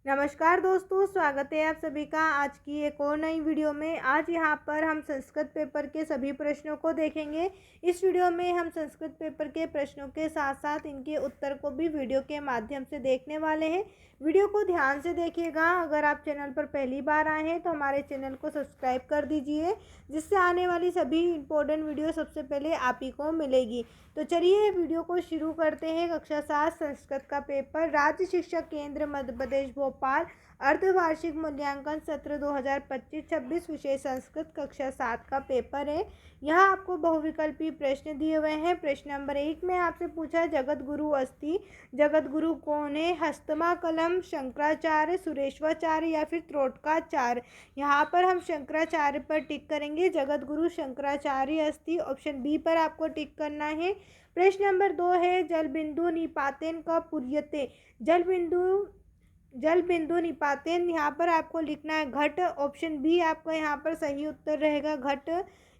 नमस्कार दोस्तों, स्वागत है आप सभी का आज की एक और नई वीडियो में। आज यहाँ पर हम संस्कृत पेपर के सभी प्रश्नों को देखेंगे। इस वीडियो में हम संस्कृत पेपर के प्रश्नों के साथ साथ इनके उत्तर को भी वीडियो के माध्यम से देखने वाले हैं। वीडियो को ध्यान से देखिएगा। अगर आप चैनल पर पहली बार आए हैं तो हमारे चैनल को सब्सक्राइब कर दीजिए, जिससे आने वाली सभी इम्पोर्टेंट वीडियो सबसे पहले आप ही को मिलेगी। तो चलिए वीडियो को शुरू करते हैं। कक्षा 7 संस्कृत का पेपर, राज्य शिक्षा केंद्र मध्य प्रदेश भोपाल, अर्धवार्षिक मूल्यांकन सत्र 2025-26 विषय संस्कृत कक्षा 7 का पेपर है। यहाँ आपको बहुविकल्पी प्रश्न दिए हुए हैं। प्रश्न नंबर 1 में आपसे पूछा है जगत गुरु अस्ति, जगत गुरु कौन है? हस्तमा कलम, शंकराचार्य, सुरेश्वराचार्य या फिर त्रोटकाचार्य। यहाँ पर हम शंकराचार्य पर टिक करेंगे। जगत गुरु शंकराचार्य अस्ति, ऑप्शन बी पर आपको टिक करना है। प्रश्न नंबर 2 है जल बिंदु निपातेन का पुर्यते। जल बिंदु निपातेन, यहाँ पर आपको लिखना है घट, ऑप्शन बी आपका यहाँ पर सही उत्तर रहेगा घट।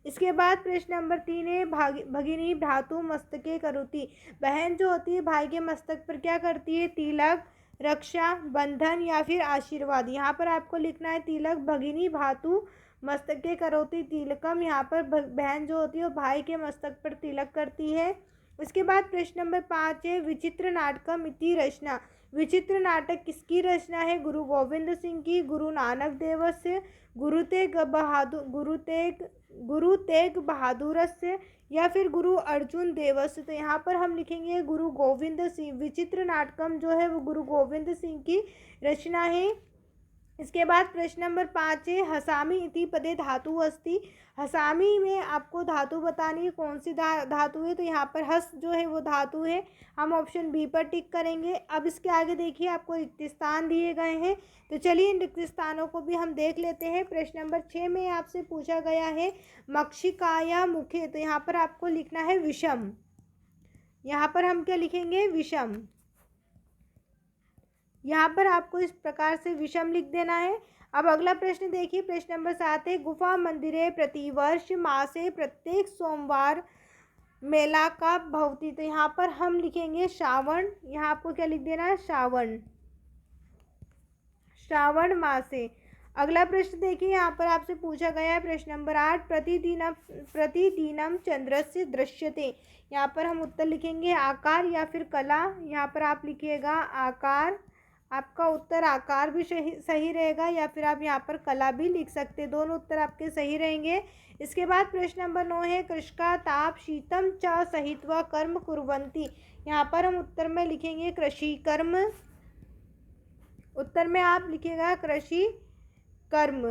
इसके बाद प्रश्न नंबर 3 है भगिनी भ्रातु मस्तके करोति। बहन जो होती है भाई के मस्तक पर क्या करती है? तिलक, रक्षा बंधन या फिर आशीर्वाद। यहाँ पर आपको लिखना है तिलक। भगिनी भ्रातु मस्तके करोति तिलकम, यहाँ पर बहन जो होती है वो भाई के मस्तक पर तिलक करती है। इसके बाद प्रश्न नंबर 5 है विचित्र नाटकम इति रचना। विचित्र नाटक किसकी रचना है? गुरु गोविंद सिंह की, गुरु नानक देवस्य, गुरु तेग बहादुरस्य या फिर गुरु अर्जुन देवस्य। तो यहाँ पर हम लिखेंगे गुरु गोविंद सिंह। विचित्र नाटकम जो है वो गुरु गोविंद सिंह की रचना है। इसके बाद प्रश्न नंबर 5 है हसामी इति पदे धातु अस्ति। हसामी में आपको धातु बतानी है, कौन सी धातु है? तो यहाँ पर हस जो है वो धातु है। हम ऑप्शन बी पर टिक करेंगे। अब इसके आगे देखिए आपको रिक्त स्थान दिए गए हैं, तो चलिए इन रिक्त स्थानों को भी हम देख लेते हैं। प्रश्न नंबर 6 में आपसे पूछा गया है मक्षिकाया मुखे, तो यहाँ पर आपको लिखना है विषम। यहाँ पर हम क्या लिखेंगे? विषम। यहाँ पर आपको इस प्रकार से विषम लिख देना है। अब अगला प्रश्न देखिए, प्रश्न नंबर 7 है गुफा मंदिरे प्रतिवर्ष मासे प्रत्येक सोमवार मेला का भवती। तो यहाँ पर हम लिखेंगे श्रावण। यहाँ आपको क्या लिख देना है? श्रावण, श्रावण मासे। अगला प्रश्न देखिए, यहाँ पर आपसे पूछा गया है प्रश्न नंबर 8 प्रतिदिनम चंद्रस्य दृश्यते। यहाँ पर हम उत्तर लिखेंगे आकार या फिर कला। यहाँ पर आप लिखिएगा आकार। आपका उत्तर आकार भी सही रहेगा या फिर आप यहाँ पर कला भी लिख सकते हैं, दोनों उत्तर आपके सही रहेंगे। इसके बाद प्रश्न नंबर 9 है कृषका ताप शीतम च सहित्वा कर्म कुर्वन्ति। यहाँ पर हम उत्तर में लिखेंगे कृषि कर्म। उत्तर में आप लिखिएगा कृषि कर्म,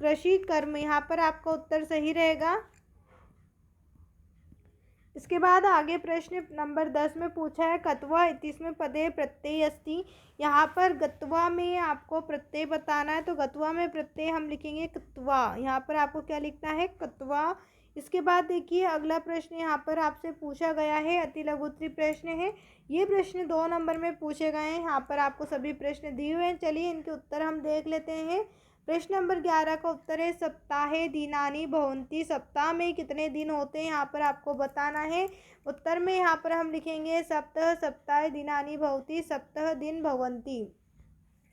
कृषि कर्म। यहाँ पर आपका उत्तर सही रहेगा। इसके बाद आगे प्रश्न नंबर 10 में पूछा है कत्वा इतिस्म पदे प्रत्यय अस्ति। यहाँ पर गत्वा में आपको प्रत्यय बताना है, तो गत्वा में प्रत्यय हम लिखेंगे कत्वा। यहाँ पर आपको क्या लिखना है? कत्वा। इसके बाद देखिए अगला प्रश्न यहाँ पर आपसे पूछा गया है अति लघुत्तरी प्रश्न है। ये प्रश्न 2 नंबर में पूछे गए हैं। यहाँ पर आपको सभी प्रश्न दिए हुए हैं। चलिए इनके उत्तर हम देख लेते हैं। प्रश्न नंबर 11 का उत्तर है सप्ताहे दिनानि भवन्ति। सप्ताह में कितने दिन होते हैं यहाँ पर आपको बताना है। उत्तर में यहाँ पर हम लिखेंगे सप्ताह सप्ताहे दिनानि भवति, सप्ताह दिन भवन्ति।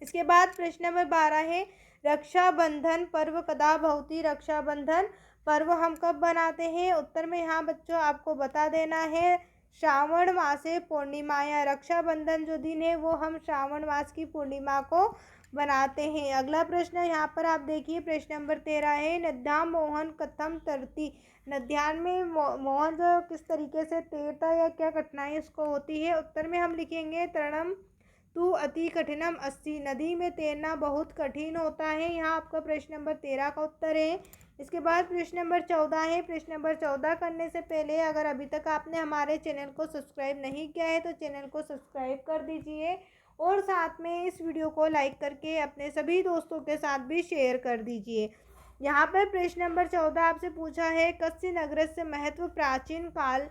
इसके बाद प्रश्न नंबर 12 है रक्षाबंधन पर्व कदा भवति। रक्षाबंधन पर्व हम कब बनाते हैं? उत्तर में यहाँ बच्चों आपको बता देना है श्रावण मासे पूर्णिमाया। रक्षाबंधन जो दिन है वो हम श्रावण मास की पूर्णिमा को बनाते हैं। अगला प्रश्न यहाँ पर आप देखिए प्रश्न नंबर 13 है नद्याम मोहन कथम तरती। नद्यान में मोहन जो किस तरीके से तैरता या क्या कठिनाई उसको होती है? उत्तर में हम लिखेंगे तरणम तू अति कठिनम अस्ति। नदी में तैरना बहुत कठिन होता है। यहाँ आपका प्रश्न नंबर 13 का उत्तर है। इसके बाद प्रश्न नंबर 14 है। प्रश्न नंबर 14 करने से पहले अगर अभी तक आपने हमारे चैनल को सब्सक्राइब नहीं किया है तो चैनल को सब्सक्राइब कर दीजिए और साथ में इस वीडियो को लाइक करके अपने सभी दोस्तों के साथ भी शेयर कर दीजिए। यहाँ पर प्रश्न नंबर 14 आपसे पूछा है कस्य नगरस्य महत्व प्राचीन काल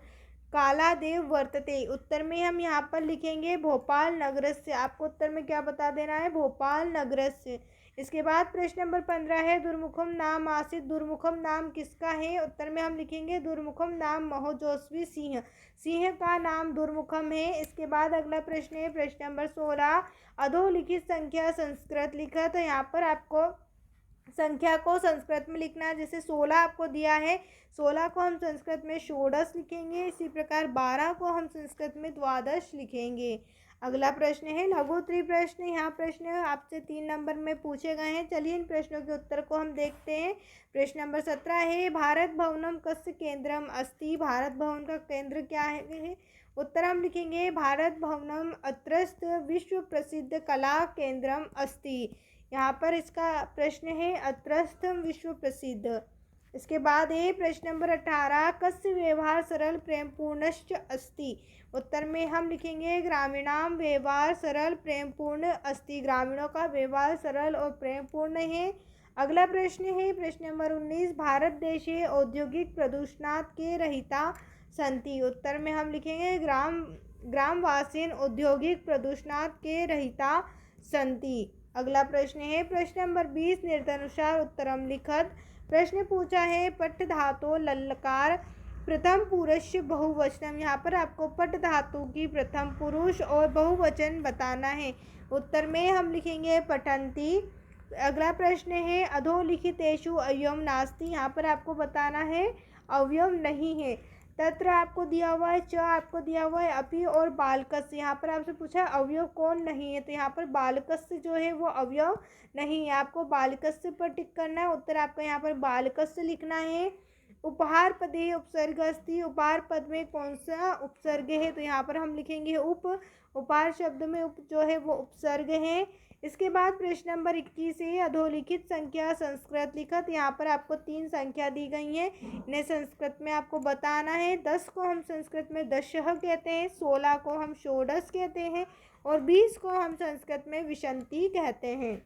कालादेव वर्तते। उत्तर में हम यहाँ पर लिखेंगे भोपाल नगरस्य। आपको उत्तर में क्या बता देना है, भोपाल नगरस्य। इसके बाद प्रश्न नंबर 15 है दुर्मुखम नाम आसीत। दुर्मुखम नाम किसका है, उत्तर में हम लिखेंगे दुर्मुखम नाम महोजस्वी सिंह। सिंह का नाम दुर्मुखम है। इसके बाद अगला प्रश्न है प्रश्न नंबर 16, अधोलिखित संख्या संस्कृत लिखा। तो यहाँ पर आपको संख्या को संस्कृत में लिखना है। जैसे 16 आपको दिया है, 16 को हम संस्कृत में षोडश लिखेंगे। इसी प्रकार 12 को हम संस्कृत में द्वादश लिखेंगे। अगला प्रश्न है लघु त्रिप्रश्न। यहाँ प्रश्न आपसे 3 नंबर में पूछे गए हैं। चलिए इन प्रश्नों के उत्तर को हम देखते हैं। प्रश्न नंबर 17 है भारत भवनम कस्य केंद्रम अस्ति। भारत भवन का केंद्र क्या है, उत्तर हम लिखेंगे भारत भवनम अत्रस्त विश्व प्रसिद्ध कला केंद्रम अस्ति। यहाँ पर इसका प्रश्न है अत्रस्थ विश्व प्रसिद्ध। इसके बाद है प्रश्न नंबर 18, कस्य व्यवहार सरल प्रेम पूर्णश्च अस्ति। उत्तर में हम लिखेंगे ग्रामीणाम व्यवहार सरल प्रेम पूर्ण अस्ति। ग्रामीणों का व्यवहार सरल और प्रेम पूर्ण है। अगला प्रश्न है प्रश्न नंबर 19, भारत देशे औद्योगिक प्रदूषणात् के रहिता संति। उत्तर में हम लिखेंगे ग्रामवासीन औद्योगिक प्रदूषणात् के रहिता संति। अगला प्रश्न है प्रश्न नंबर 20, निर्देशानुसार उत्तरम लिखत। प्रश्न पूछा है पट धातु ललकार प्रथम पुरुष बहुवचनम। यहाँ पर आपको पट धातु की प्रथम पुरुष और बहुवचन बताना है। उत्तर में हम लिखेंगे पठन्ति। अगला प्रश्न है अधोलिखितेषु अवयव नास्ति। यहाँ पर आपको बताना है अवयव नहीं है। तत्र आपको दिया हुआ है, च आपको दिया हुआ है, अपि और बालकस्य। यहाँ पर आपसे पूछा है अवयव कौन नहीं है, तो यहाँ पर बालकस्य जो है वो अवयव नहीं है। आपको बालकस्य पर टिक करना है। उत्तर आपका यहाँ पर बालकस्य लिखना है। उपहार पदे उपसर्ग अस्ति। उपहार पद में कौन सा उपसर्ग है, तो यहाँ पर हम लिखेंगे उप। उपहार शब्द में उप जो है वो उपसर्ग है। इसके बाद प्रश्न नंबर 21 है अधोलिखित संख्या संस्कृत लिखत। यहाँ पर आपको 3 संख्या दी गई हैं, इन्हें संस्कृत में आपको बताना है। 10 को हम संस्कृत में दशः कहते हैं, 16 को हम षोडश कहते हैं और 20 को हम संस्कृत में विशंति कहते हैं।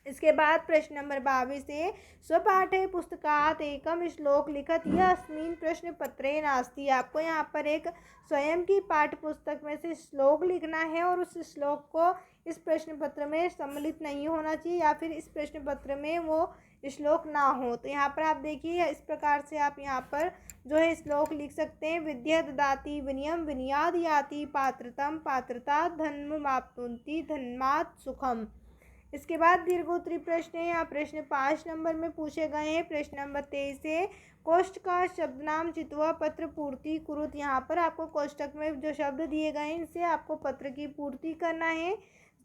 इसके बाद प्रश्न नंबर 22 है स्वपाठे पुस्तकात एकम श्लोक लिखत यह अस्मिन् प्रश्न पत्रे नास्ति। आपको यहाँ पर एक स्वयं की पाठ्य पुस्तक में से श्लोक लिखना है और उस श्लोक को इस प्रश्न पत्र में सम्मिलित नहीं होना चाहिए या फिर इस प्रश्न पत्र में वो श्लोक ना हो। तो यहाँ पर आप देखिए इस प्रकार से आप यहाँ पर जो है श्लोक लिख सकते हैं। विद्या ददाति विनयम विनयाद याति पात्रतम पात्रता धन्माप्नुति धन्मात् सुखम। इसके बाद दीर्घोत्तरी प्रश्न है। यहाँ प्रश्न 5 नंबर में पूछे गए हैं। प्रश्न नंबर 23 है कोष्ठ का शब्द नाम चित्वा पत्र पूर्ति कुरुत। यहाँ पर आपको कोष्ठक में जो शब्द दिए गए हैं इनसे आपको पत्र की पूर्ति करना है।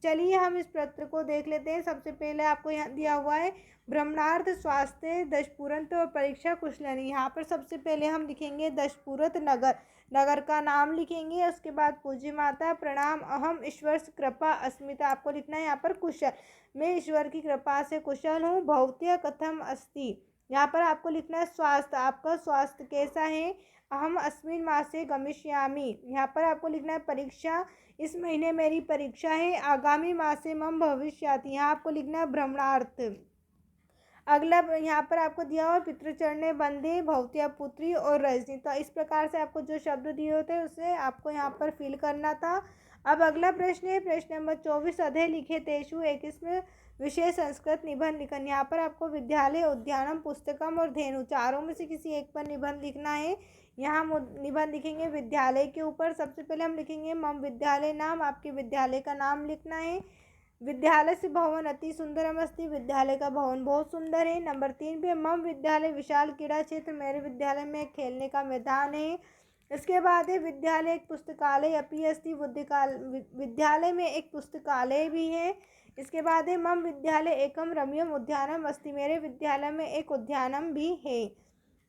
चलिए हम इस पत्र को देख लेते हैं। सबसे पहले आपको यहाँ दिया हुआ है ब्रह्मणार्थ स्वास्थ्य दशपुरंत और परीक्षा कुशलनी। यहाँ पर सबसे पहले हम लिखेंगे दशपुरत नगर, नगर का नाम लिखेंगे। उसके बाद पूज्य माता प्रणाम अहम ईश्वर कृपा अस्मिता। आपको लिखना है यहाँ पर कुशल, मैं ईश्वर की कृपा से कुशल हूँ। भौत्य कथम अस्ति, यहाँ पर आपको लिखना है स्वास्थ्य, आपका स्वास्थ्य कैसा है। अहम अस्मिन् मासे गमिष्यामि, यहाँ पर आपको लिखना है परीक्षा, इस महीने मेरी परीक्षा है। आगामी मासे मम भविष्याति, यहाँ आपको लिखना है भ्रमणार्थ। अगला यहाँ पर आपको दिया हुआ पितृचरणे बंदे भौत्या पुत्री और रजनी। तो इस प्रकार से आपको जो शब्द दिए होते हैं उसे आपको यहाँ पर फिल करना था। अब अगला प्रश्न है प्रश्न नंबर 24 अधे लिखे तेषु एक इसमें विषय संस्कृत निबंध लिखन। यहाँ पर आपको विद्यालय उद्यानम पुस्तकम और धेनु चारों में से किसी एक पर निबंध लिखना है। यहाँ हम निबंध लिखेंगे विद्यालय के ऊपर। सबसे पहले हम लिखेंगे मम विद्यालय नाम, आपके विद्यालय का नाम लिखना है। विद्यालय से भवन अति सुंदरम अस्ति, विद्यालय का भवन बहुत सुंदर है। नंबर 3 पे मम विद्यालय विशाल क्रीड़ा क्षेत्र, मेरे विद्यालय में खेलने का मैदान है। इसके बाद है विद्यालय एक पुस्तकालय अपि अस्ति, विद्यालय में एक पुस्तकालय भी है। इसके बाद है मम विद्यालय एकम रम्यम उद्यानम अस्ति, मेरे विद्यालय में एक उद्यानम भी है।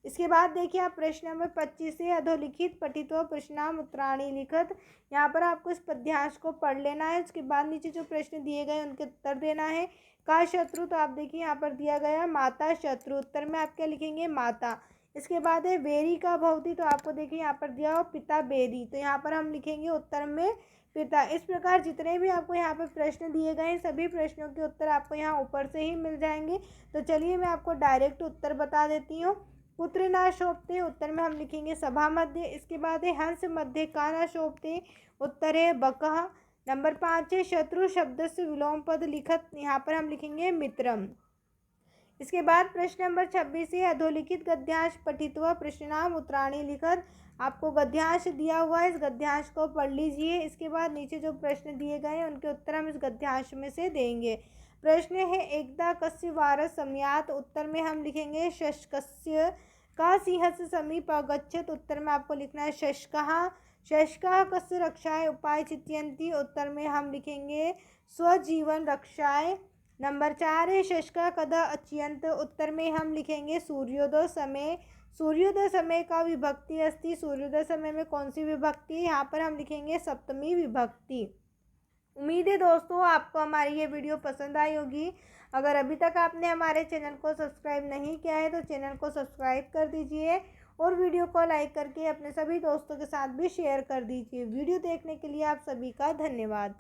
इसके बाद देखिए आप प्रश्न नंबर 25 से अधोलिखित पठितो प्रश्नाम उत्तराणी लिखत। यहाँ पर आपको इस पद्यांश को पढ़ लेना है। उसके बाद नीचे जो प्रश्न दिए गए उनके उत्तर देना है। का शत्रु, तो आप देखिए यहाँ पर दिया गया माता शत्रु, उत्तर में आप क्या लिखेंगे माता। इसके बाद है बेरी का भवती, तो आपको देखिए यहाँ पर दिया हो पिता बेरी, तो यहाँ पर हम लिखेंगे उत्तर में पिता। इस प्रकार जितने भी आपको यहाँ पर प्रश्न दिए गए हैं सभी प्रश्नों के उत्तर आपको यहाँ ऊपर से ही मिल जाएंगे। तो चलिए मैं आपको डायरेक्ट उत्तर बता देती हूँ। पुत्र न शोभते, उत्तर में हम लिखेंगे सभा मध्य। इसके बाद है हंस मध्य का न शोभते, उत्तर है बकः। नंबर 5 है शत्रु शब्द से विलोम पद लिखत, यहाँ पर हम लिखेंगे मित्रम। इसके बाद प्रश्न नंबर 26 है अधोलिखित गद्यांश पठित्वा प्रश्नाम उत्तराणि लिखत। आपको गद्यांश दिया हुआ है, इस गद्यांश को पढ़ लीजिए। इसके बाद नीचे जो प्रश्न दिए गए हैं उनके उत्तर हम इस गद्यांश में से देंगे। प्रश्न है एकदा कस्य वारस सम्यात, उत्तर में हम लिखेंगे शशकस्य। का सिंहस्य समीप अगच्छत, उत्तर में आपको लिखना है शशकः। शशकः कस्य रक्षाय उपाय चितयन्ति, उत्तर में हम लिखेंगे स्वजीवन रक्षाय। नंबर 4 है शशका कदा अचियंत, उत्तर में हम लिखेंगे सूर्योदय समय। सूर्योदय समय का विभक्ति अस्ति, सूर्योदय समय में कौन सी विभक्ति है, यहाँ पर हम लिखेंगे सप्तमी विभक्ति। उम्मीद है दोस्तों आपको हमारी ये वीडियो पसंद आई होगी। अगर अभी तक आपने हमारे चैनल को सब्सक्राइब नहीं किया है तो चैनल को सब्सक्राइब कर दीजिए और वीडियो को लाइक करके अपने सभी दोस्तों के साथ भी शेयर कर दीजिए। वीडियो देखने के लिए आप सभी का धन्यवाद।